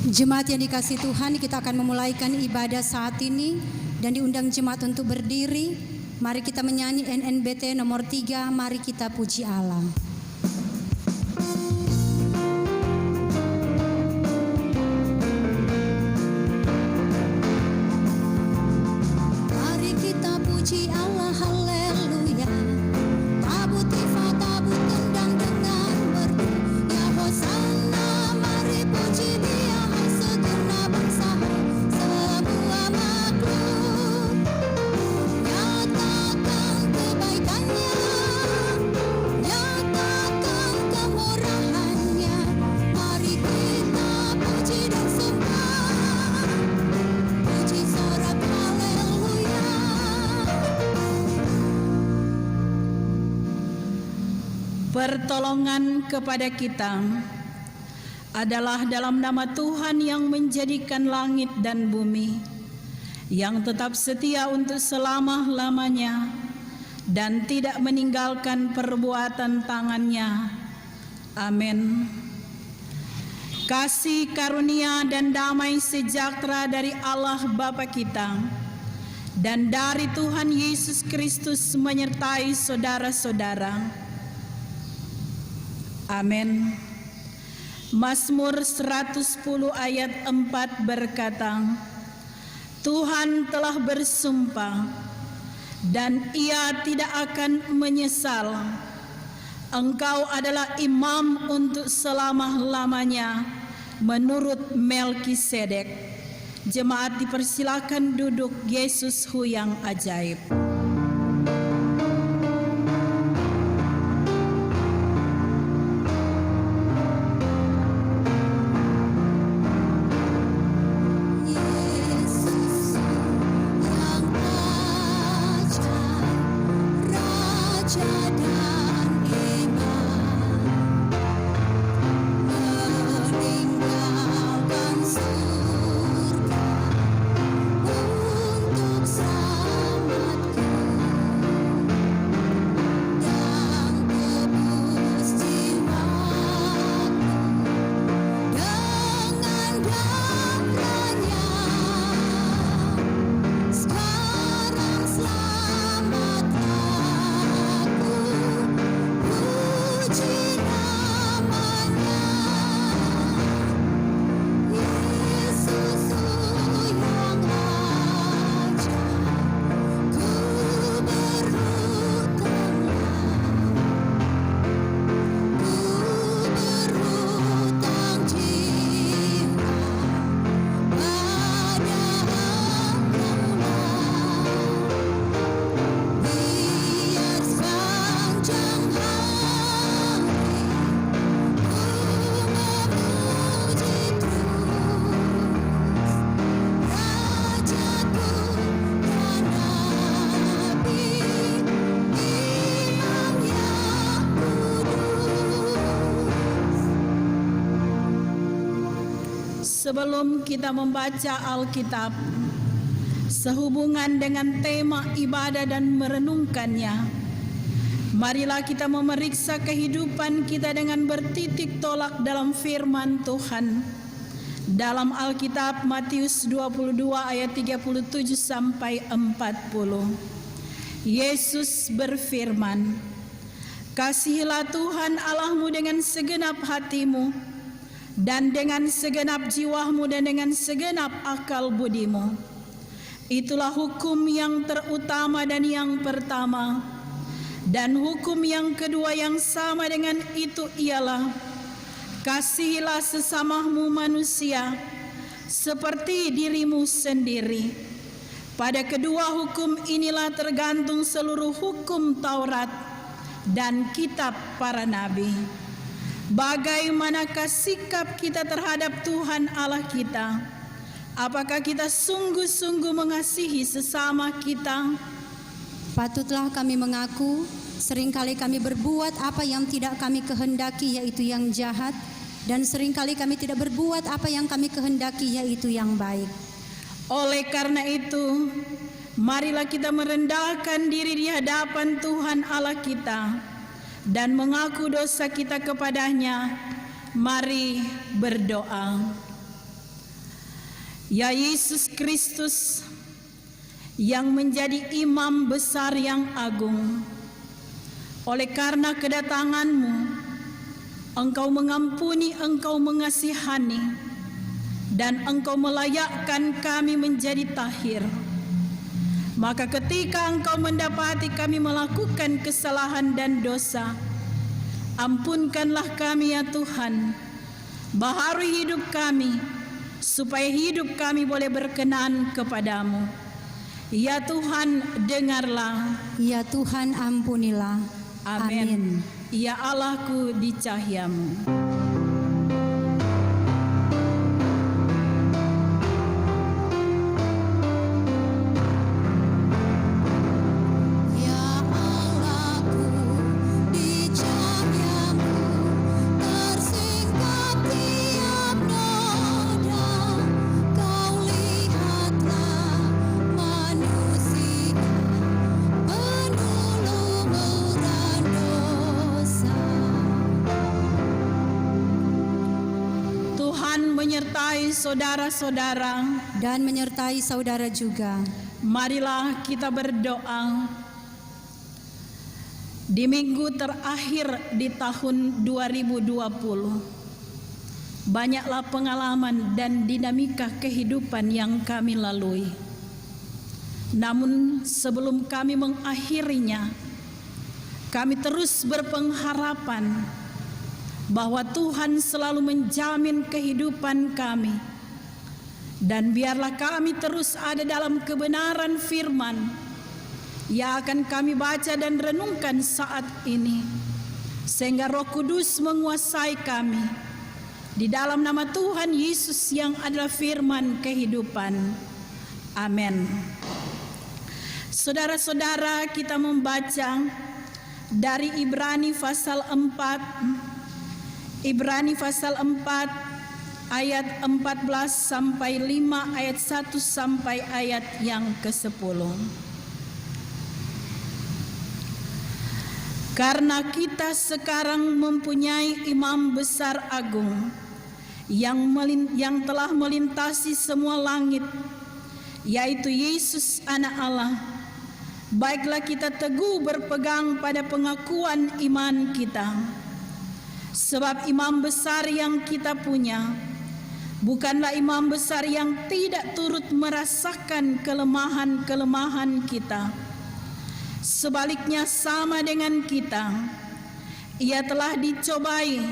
Jemaat yang dikasihi Tuhan, kita akan memulaikan ibadah saat ini dan diundang jemaat untuk berdiri. Mari kita menyanyi NNBT nomor 3, mari kita puji Allah. Mari kita puji Allah, haleluya. Tabut tifa, tabut tendang dengan merdu. Ya Hosana, mari puji Dia. Pertolongan kepada kita adalah dalam nama Tuhan yang menjadikan langit dan bumi, yang tetap setia untuk selama-lamanya dan tidak meninggalkan perbuatan tangannya. Amin. Kasih karunia dan damai sejahtera dari Allah Bapa kita dan dari Tuhan Yesus Kristus menyertai saudara-saudara. Amin. Mazmur 110 ayat 4 berkata, Tuhan telah bersumpah dan Ia tidak akan menyesal. Engkau adalah imam untuk selama-lamanya menurut Melkisedek. Jemaat dipersilakan duduk. Yesusku yang ajaib. Sebelum kita membaca Alkitab sehubungan dengan tema ibadah dan merenungkannya, marilah kita memeriksa kehidupan kita dengan bertitik tolak dalam firman Tuhan. Dalam Alkitab Matius 22 ayat 37 sampai 40. Yesus berfirman, "Kasihilah Tuhan Allahmu dengan segenap hatimu, dan dengan segenap jiwamu dan dengan segenap akal budimu. Itulah hukum yang terutama dan yang pertama. Dan hukum yang kedua yang sama dengan itu ialah, kasihilah sesamamu manusia seperti dirimu sendiri. Pada kedua hukum inilah tergantung seluruh hukum Taurat dan kitab para nabi." Bagaimanakah sikap kita terhadap Tuhan Allah kita? Apakah kita sungguh-sungguh mengasihi sesama kita? Patutlah kami mengaku, seringkali kami berbuat apa yang tidak kami kehendaki, yaitu yang jahat, dan seringkali kami tidak berbuat apa yang kami kehendaki, yaitu yang baik. Oleh karena itu, marilah kita merendahkan diri di hadapan Tuhan Allah kita dan mengaku dosa kita kepadanya. Mari berdoa. Ya Yesus Kristus, yang menjadi imam besar yang agung, oleh karena kedatangan-Mu, Engkau mengampuni, Engkau mengasihani, dan Engkau melayakkan kami menjadi tahir. Maka ketika Engkau mendapati kami melakukan kesalahan dan dosa, ampunkanlah kami ya Tuhan, baharui hidup kami, supaya hidup kami boleh berkenan kepadamu. Ya Tuhan, dengarlah. Ya Tuhan, ampunilah. Amin. Ya Allahku, di cahayamu. Menyertai saudara-saudara dan menyertai saudara juga. Marilah kita berdoa. Di minggu terakhir di tahun 2020, banyaklah pengalaman dan dinamika kehidupan yang kami lalui. Namun sebelum kami mengakhirinya, kami terus berpengharapan bahwa Tuhan selalu menjamin kehidupan kami, dan biarlah kami terus ada dalam kebenaran firman yang akan kami baca dan renungkan saat ini, sehingga Roh Kudus menguasai kami di dalam nama Tuhan Yesus yang adalah firman kehidupan. Amin. Saudara-saudara, kita membaca dari Ibrani pasal 4 ayat 14 sampai 5, ayat 1 sampai ayat yang ke-10. Karena kita sekarang mempunyai imam besar agung yang telah melintasi semua langit, yaitu Yesus Anak Allah. Baiklah kita teguh berpegang pada pengakuan iman kita. Sebab imam besar yang kita punya bukanlah imam besar yang tidak turut merasakan kelemahan-kelemahan kita. Sebaliknya sama dengan kita, ia telah dicobai,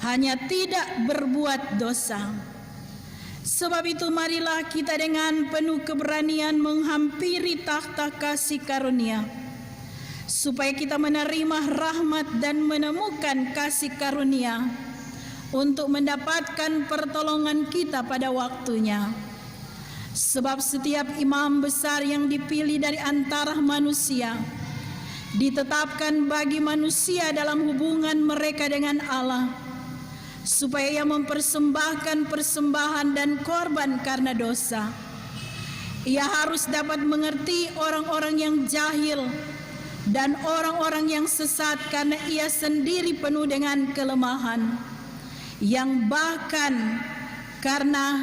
hanya tidak berbuat dosa. Sebab itu marilah kita dengan penuh keberanian menghampiri takhta kasih karunia, supaya kita menerima rahmat dan menemukan kasih karunia untuk mendapatkan pertolongan kita pada waktunya. Sebab setiap imam besar yang dipilih dari antara manusia ditetapkan bagi manusia dalam hubungan mereka dengan Allah, supaya ia mempersembahkan persembahan dan korban karena dosa. Ia harus dapat mengerti orang-orang yang jahil dan orang-orang yang sesat, karena ia sendiri penuh dengan kelemahan, yang bahkan karena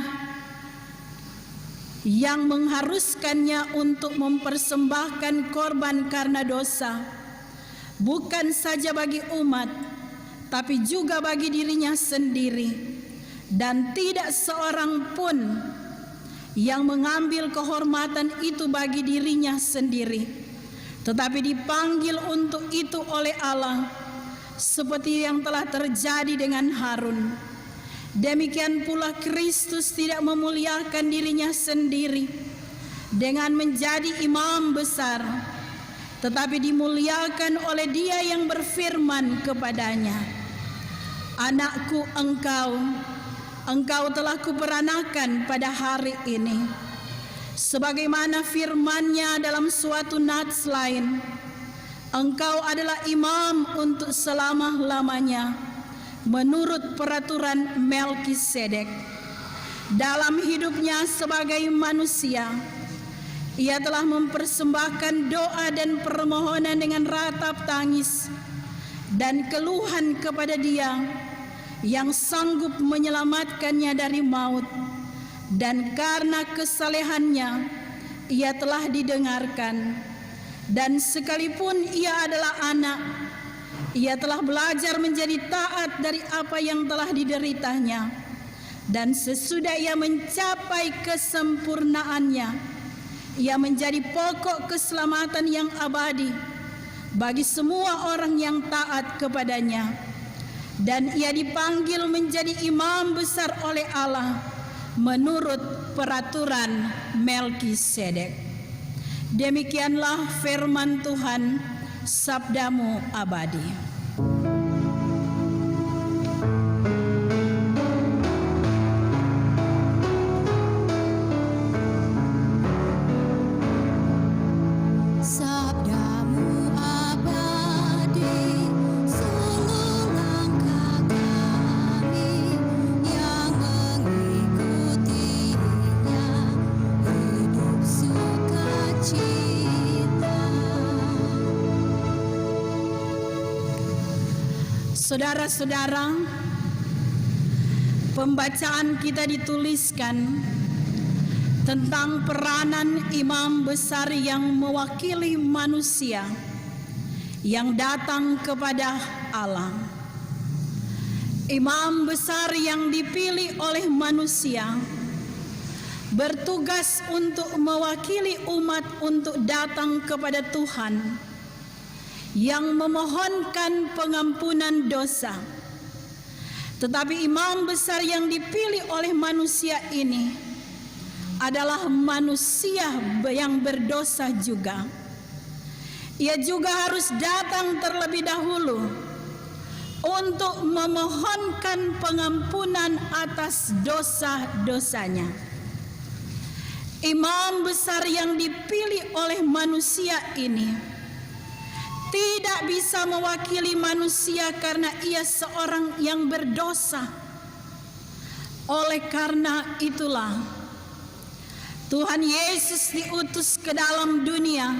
yang mengharuskannya untuk mempersembahkan korban karena dosa, bukan saja bagi umat, tapi juga bagi dirinya sendiri. Dan tidak seorang pun yang mengambil kehormatan itu bagi dirinya sendiri, tetapi dipanggil untuk itu oleh Allah, seperti yang telah terjadi dengan Harun. Demikian pula Kristus tidak memuliakan dirinya sendiri dengan menjadi imam besar, tetapi dimuliakan oleh Dia yang berfirman kepadanya, "Anakku, engkau telah kuperanakan pada hari ini." Sebagaimana firman-Nya dalam suatu nats lain, "Engkau adalah imam untuk selama-lamanya menurut peraturan Melkisedek." Dalam hidupnya sebagai manusia, ia telah mempersembahkan doa dan permohonan dengan ratap tangis dan keluhan kepada Dia yang sanggup menyelamatkannya dari maut, dan karena kesalehannya ia telah didengarkan, dan sekalipun ia adalah anak, ia telah belajar menjadi taat dari apa yang telah dideritanya, dan sesudah ia mencapai kesempurnaannya, ia menjadi pokok keselamatan yang abadi bagi semua orang yang taat kepadanya. Dan ia dipanggil menjadi imam besar oleh Allah menurut peraturan Melkisedek. Demikianlah firman Tuhan, sabdamu abadi. Sabdamu abadi, seluruh langkah kami yang mengikutinya hidup sukacita. Saudara-saudara, pembacaan kita dituliskan tentang peranan imam besar yang mewakili manusia yang datang kepada Allah. Imam besar yang dipilih oleh manusia bertugas untuk mewakili umat untuk datang kepada Tuhan yang memohonkan pengampunan dosa. Tetapi imam besar yang dipilih oleh manusia ini adalah manusia yang berdosa juga. Ia juga harus datang terlebih dahulu untuk memohonkan pengampunan atas dosa-dosanya. Imam besar yang dipilih oleh manusia ini tidak bisa mewakili manusia karena ia seorang yang berdosa. Oleh karena itulah Tuhan Yesus diutus ke dalam dunia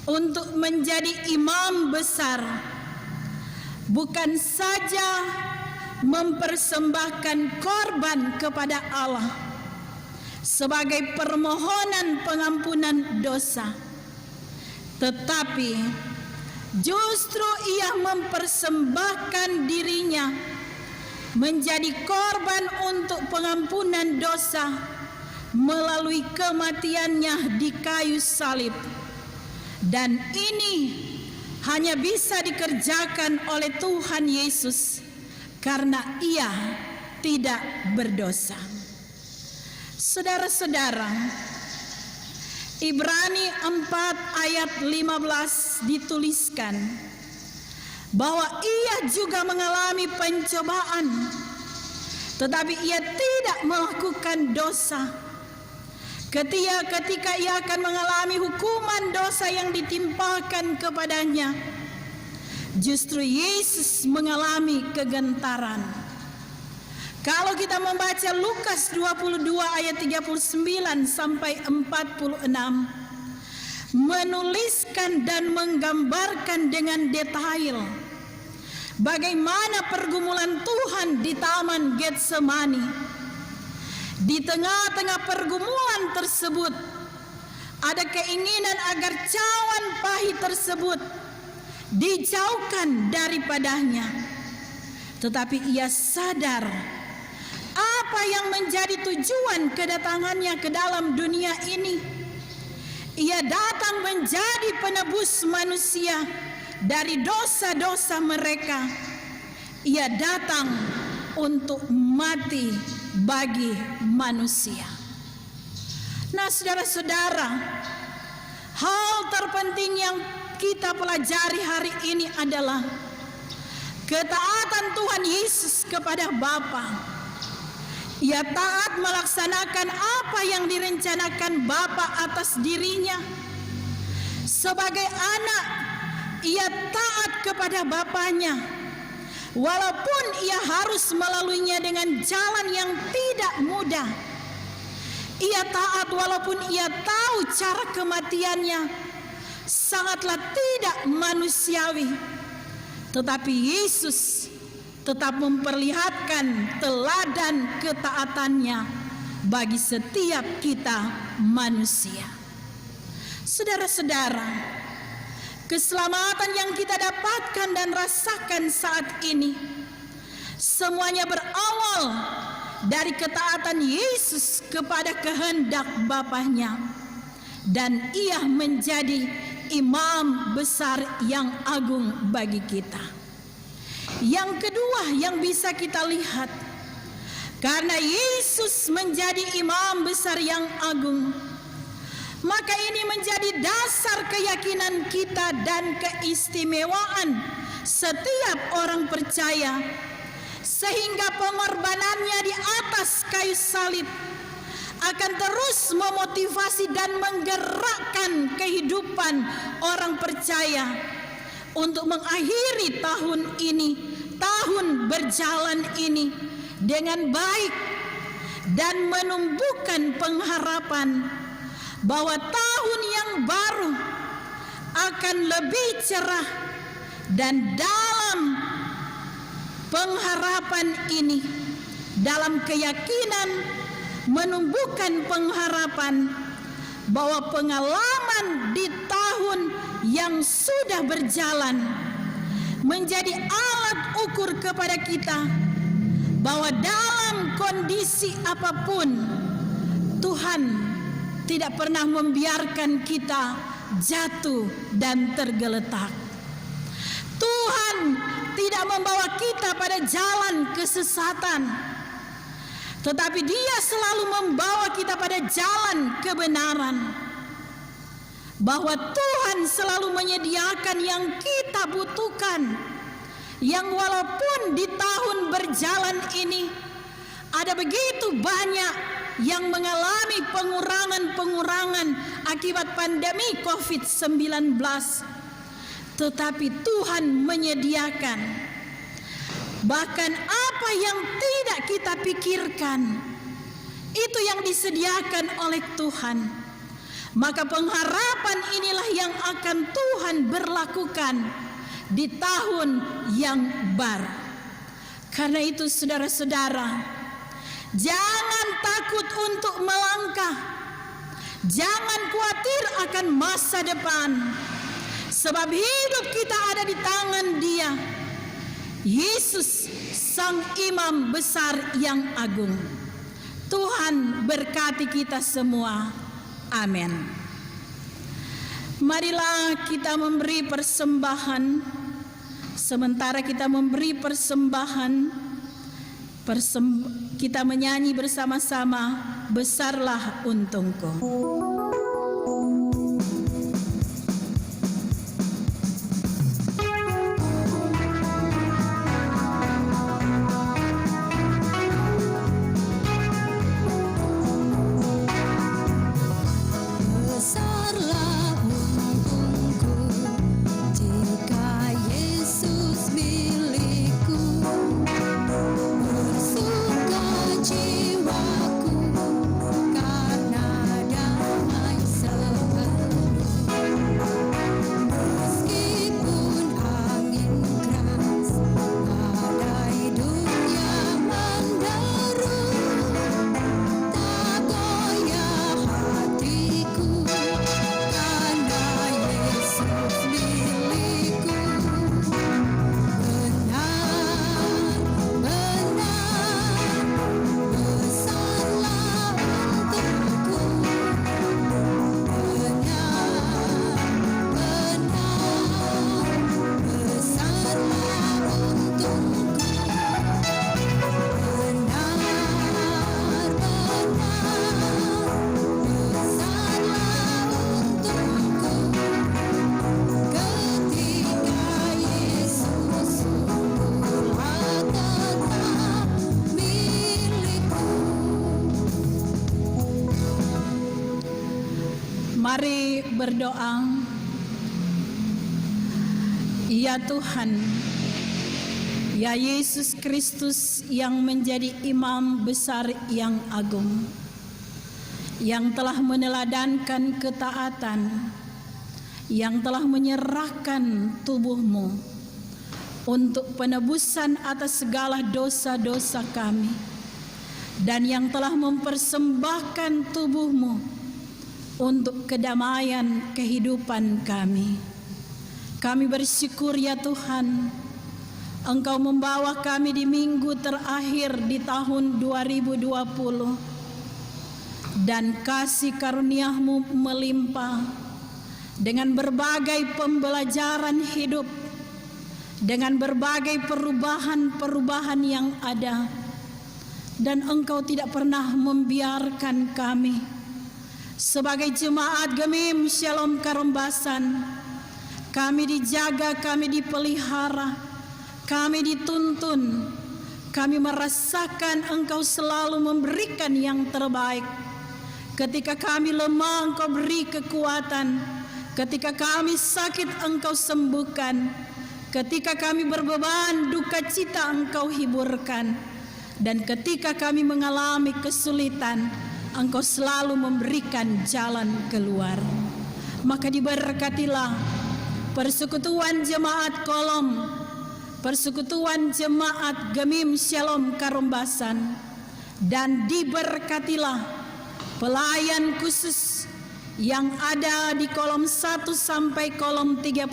untuk menjadi imam besar, bukan saja mempersembahkan korban kepada Allah sebagai permohonan pengampunan dosa, tetapi justru ia mempersembahkan dirinya menjadi korban untuk pengampunan dosa melalui kematiannya di kayu salib. Dan ini hanya bisa dikerjakan oleh Tuhan Yesus karena ia tidak berdosa. Saudara-saudara, Ibrani 4 ayat 15 dituliskan bahwa ia juga mengalami pencobaan, tetapi ia tidak melakukan dosa. Ketika ia akan mengalami hukuman dosa yang ditimpakan kepadanya, justru Yesus mengalami kegentaran. Kalau kita membaca Lukas 22 ayat 39 sampai 46, menuliskan dan menggambarkan dengan detail bagaimana pergumulan Tuhan di Taman Getsemani. Di tengah-tengah pergumulan tersebut ada keinginan agar cawan pahit tersebut dijauhkan daripadanya. Tetapi ia sadar apa yang menjadi tujuan kedatangannya ke dalam dunia ini. Ia datang menjadi penebus manusia dari dosa-dosa mereka. Ia datang untuk mati bagi manusia. Nah, saudara-saudara, hal terpenting yang kita pelajari hari ini adalah ketaatan Tuhan Yesus kepada Bapa. Ia taat melaksanakan apa yang direncanakan Bapa atas dirinya. Sebagai anak, ia taat kepada Bapanya. Walaupun ia harus melaluinya dengan jalan yang tidak mudah. Ia taat walaupun ia tahu cara kematiannya sangatlah tidak manusiawi. Tetapi Yesus tetap memperlihatkan teladan ketaatannya bagi setiap kita manusia. Saudara-saudara, keselamatan yang kita dapatkan dan rasakan saat ini semuanya berawal dari ketaatan Yesus kepada kehendak Bapa-Nya, dan Ia menjadi imam besar yang agung bagi kita. Yang kedua yang bisa kita lihat, karena Yesus menjadi imam besar yang agung, maka ini menjadi dasar keyakinan kita dan keistimewaan setiap orang percaya, sehingga pengorbanannya di atas kayu salib akan terus memotivasi dan menggerakkan kehidupan orang percaya untuk mengakhiri tahun ini, tahun berjalan ini dengan baik, dan menumbuhkan pengharapan bahwa tahun yang baru akan lebih cerah. Dan dalam pengharapan ini, dalam keyakinan menumbuhkan pengharapan bahwa pengalaman di tahun yang sudah berjalan menjadi alat ukur kepada kita bahwa dalam kondisi apapun Tuhan tidak pernah membiarkan kita jatuh dan tergeletak. Tuhan tidak membawa kita pada jalan kesesatan, tetapi Dia selalu membawa kita pada jalan kebenaran. Bahwa Tuhan selalu menyediakan yang kita butuhkan, yang walaupun di tahun berjalan ini ada begitu banyak yang mengalami pengurangan-pengurangan akibat pandemi COVID-19, tetapi Tuhan menyediakan bahkan apa yang tidak kita pikirkan, itu yang disediakan oleh Tuhan. Maka pengharapan inilah yang akan Tuhan berlakukan di tahun yang baru. Karena itu saudara-saudara, jangan takut untuk melangkah, jangan khawatir akan masa depan, sebab hidup kita ada di tangan Dia, Yesus, Sang Imam Besar yang agung. Tuhan berkati kita semua. Amin. Marilah kita memberi persembahan. Sementara kita memberi persembahan, kita menyanyi bersama-sama, besarlah untungku. Mari berdoa. Ya Tuhan, ya Yesus Kristus yang menjadi imam besar yang agung, yang telah meneladankan ketaatan, yang telah menyerahkan tubuh-Mu untuk penebusan atas segala dosa-dosa kami, dan yang telah mempersembahkan tubuhmu untuk kedamaian kehidupan kami. Kami bersyukur ya Tuhan, Engkau membawa kami di minggu terakhir di tahun 2020, dan kasih karunia-Mu melimpah dengan berbagai pembelajaran hidup, dengan berbagai perubahan-perubahan yang ada, dan Engkau tidak pernah membiarkan kami sebagai jemaat Gemim Shalom Karombasan. Kami dijaga, kami dipelihara, kami dituntun, kami merasakan Engkau selalu memberikan yang terbaik. Ketika kami lemah, Engkau beri kekuatan. Ketika kami sakit, Engkau sembuhkan. Ketika kami berbeban, duka cita Engkau hiburkan. Dan ketika kami mengalami kesulitan, Engkau selalu memberikan jalan keluar. Maka diberkatilah persekutuan jemaat Kolom, persekutuan jemaat Gemim Shalom Karombasan, dan diberkatilah pelayan khusus yang ada di kolom 1 sampai kolom 36,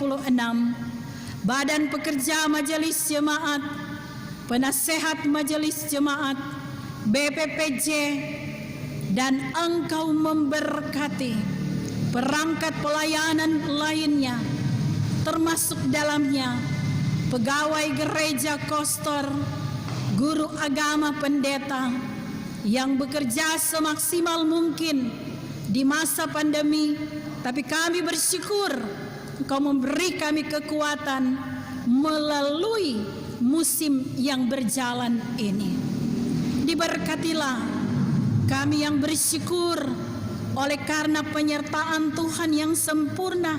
badan pekerja majelis jemaat, penasehat majelis jemaat, BPPJ, dan Engkau memberkati perangkat pelayanan lainnya, termasuk dalamnya pegawai gereja kostor, guru agama, pendeta yang bekerja semaksimal mungkin di masa pandemi. Tapi kami bersyukur Engkau memberi kami kekuatan melalui musim yang berjalan ini. Diberkatilah kami yang bersyukur oleh karena penyertaan Tuhan yang sempurna,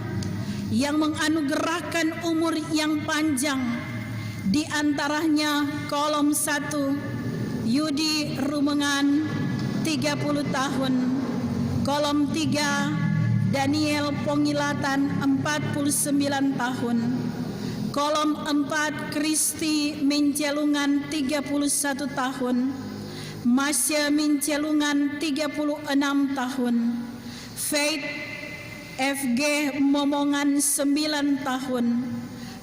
yang menganugerahkan umur yang panjang. Di antaranya kolom 1 Yudi Rumengan 30 tahun, kolom 3 Daniel Pongilatan 49 tahun, kolom 4 Kristi Mincelungan 31 tahun, Masya Mincelungan 36 tahun, Faith FG Momongan 9 tahun,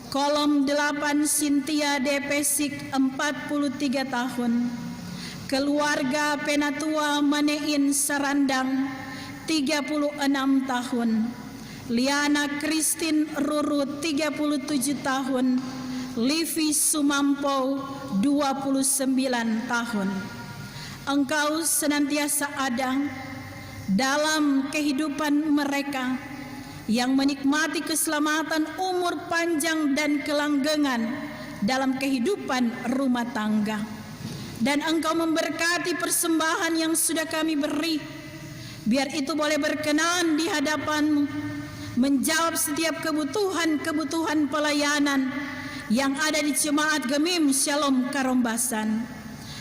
kolom 8 Cynthia Depesik 43 tahun, keluarga Penatua Manein Sarandang 36 tahun, Liana Christine Ruru 37 tahun, Livi Sumampo 29 tahun. Engkau senantiasa ada dalam kehidupan mereka yang menikmati keselamatan, umur panjang, dan kelanggengan dalam kehidupan rumah tangga. Dan Engkau memberkati persembahan yang sudah kami beri, biar itu boleh berkenan di hadapan-Mu, menjawab setiap kebutuhan-kebutuhan pelayanan yang ada di jemaat Gemim Shalom Karombasan.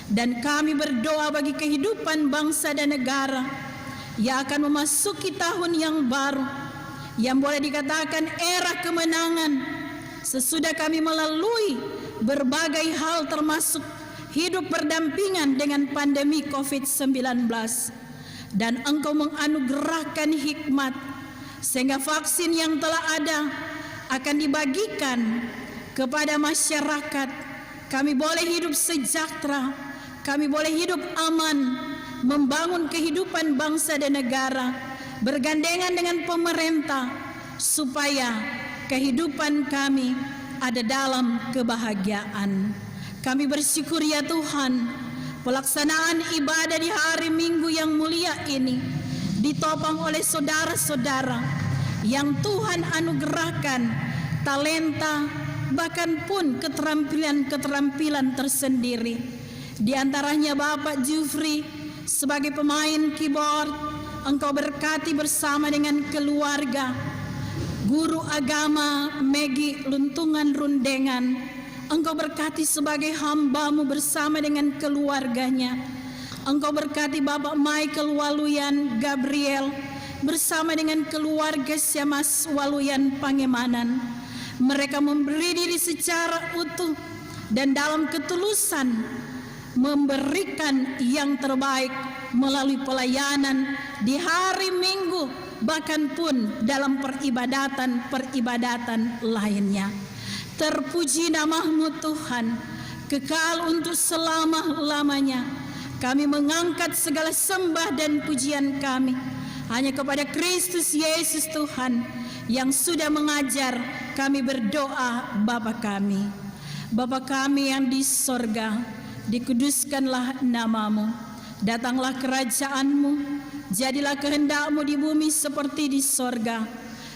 Dan kami berdoa bagi kehidupan bangsa dan negara yang akan memasuki tahun yang baru, yang boleh dikatakan era kemenangan sesudah kami melalui berbagai hal, termasuk hidup berdampingan dengan pandemi COVID-19. Dan Engkau menganugerahkan hikmat sehingga vaksin yang telah ada akan dibagikan kepada masyarakat. Kami boleh hidup sejahtera, kami boleh hidup aman, membangun kehidupan bangsa dan negara, bergandengan dengan pemerintah, supaya kehidupan kami ada dalam kebahagiaan. Kami bersyukur ya Tuhan, pelaksanaan ibadah di hari Minggu yang mulia ini ditopang oleh saudara-saudara yang Tuhan anugerahkan talenta, bahkan pun keterampilan-keterampilan tersendiri. Di antaranya Bapak Jufri sebagai pemain keyboard, Engkau berkati bersama dengan keluarga. Guru agama Megi Luntungan Rundengan, Engkau berkati sebagai hamba-Mu bersama dengan keluarganya. Engkau berkati Bapak Michael Waluyan Gabriel bersama dengan keluarga Syamas Waluyan Pangemanan. Mereka memberi diri secara utuh dan dalam ketulusan memberikan yang terbaik melalui pelayanan di hari Minggu, bahkan pun dalam peribadatan lainnya. Terpuji nama-Mu Tuhan, kekal untuk selama-lamanya. Kami mengangkat segala sembah dan pujian kami hanya kepada Kristus Yesus Tuhan yang sudah mengajar kami berdoa. Bapa kami, Bapa kami yang di sorga, dikuduskanlah nama-Mu, datanglah kerajaan-Mu, jadilah kehendak-Mu di bumi seperti di sorga.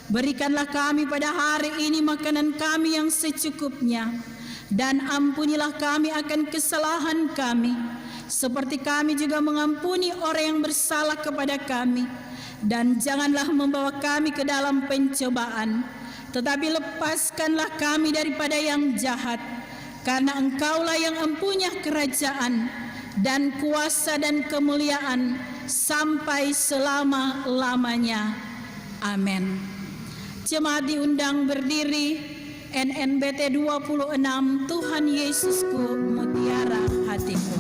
Berikanlah kami pada hari ini makanan kami yang secukupnya, dan ampunilah kami akan kesalahan kami, seperti kami juga mengampuni orang yang bersalah kepada kami. Dan janganlah membawa kami ke dalam pencobaan, tetapi lepaskanlah kami daripada yang jahat. Karena Engkaulah yang mempunyai kerajaan dan kuasa dan kemuliaan sampai selama-lamanya. Amin. Jemaat diundang berdiri. NNBT 26, Tuhan Yesusku, mutiara hatiku.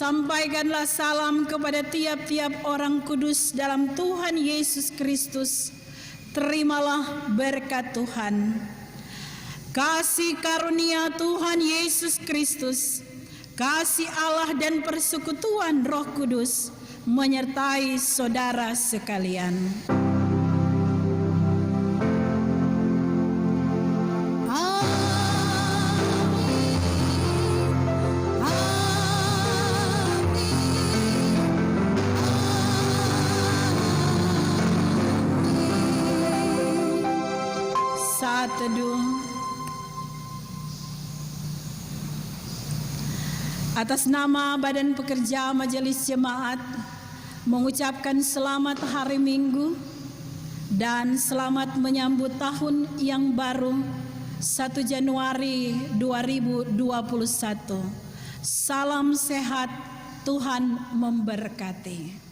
Sampaikanlah salam kepada tiap-tiap orang kudus dalam Tuhan Yesus Kristus. Terimalah berkat Tuhan. Kasih karunia Tuhan Yesus Kristus, kasih Allah dan persekutuan Roh Kudus menyertai saudara sekalian. Teduh. Atas nama Badan Pekerja Majelis Jemaat mengucapkan selamat hari Minggu dan selamat menyambut tahun yang baru 1 Januari 2021. Salam sehat, Tuhan memberkati.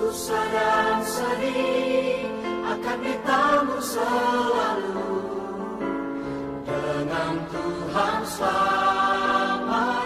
susah dan sedih akan ditanggung selalu dengan Tuhan selamanya.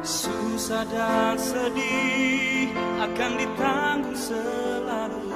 Susah dan sedih akan ditanggung selalu